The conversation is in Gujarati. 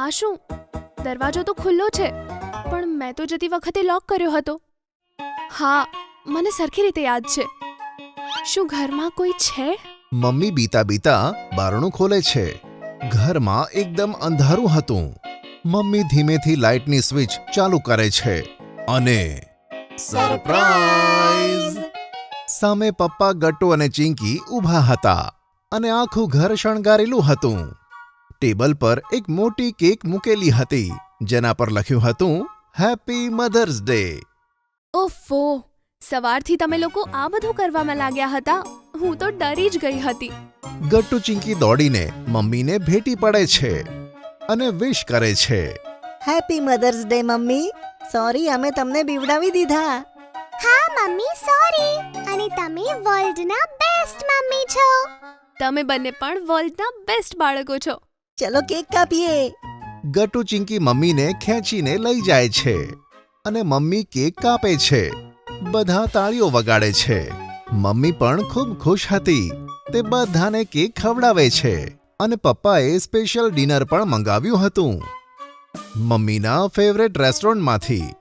આ શું? દરવાજો તો ખુલ્લો છે, પણ મેં તો જતી વખતે લોક કર્યો હતો. હા, મને સરખી રીતે યાદ છે. શું ઘરમાં કોઈ છે? મમ્મી બીતા બીતા બારણું ખોલે છે. ઘરમાં એકદમ અંધારું હતું. મમ્મી ધીમેથી લાઇટની સ્વિચ ચાલુ કરે છે અને સરપ્રાઈઝ! સામે પપ્પા ગટ્ટુ અને ચિંકી ઊભા હતા અને આખું ઘર શણગારેલું હતું. ટેબલ પર એક મોટી કેક મૂકેલી હતી, જેના પર લખ્યું હતું હેપી મધર્સ ડે. ઓફો, સવારથી તમે લોકો આ બધું કરવામાં લાગ્યા હતા. હું તો ડરી જ ગઈ હતી. ગટ્ટુ ચિંકી દોડીને મમ્મીને ભેટી પડે છે અને વિશ કરે છે. Happy mother's day mummy. Sorry, અમે તમને બીવડાવી દીધા. હા મમ્મી, સોરી. અને તમે વર્લ્ડના બેસ્ટ મમ્મી છો. તમે બંને પણ વર્લ્ડના બેસ્ટ બાળકો છો. ચલો કેક કાપીએ. ગટ્ટુ ચિંકી મમ્મીને ખેંચીને લઈ જાય છે અને મમ્મી કેક કાપે છે. બધા તાળીઓ વગાડે છે. મમ્મી પણ ખૂબ ખુશ હતી. તે બધાને કેક ખવડાવે છે અને પપ્પાએ સ્પેશિયલ ડિનર પણ મંગાવ્યું હતું મમ્મીના ફેવરેટ રેસ્ટોરન્ટમાંથી.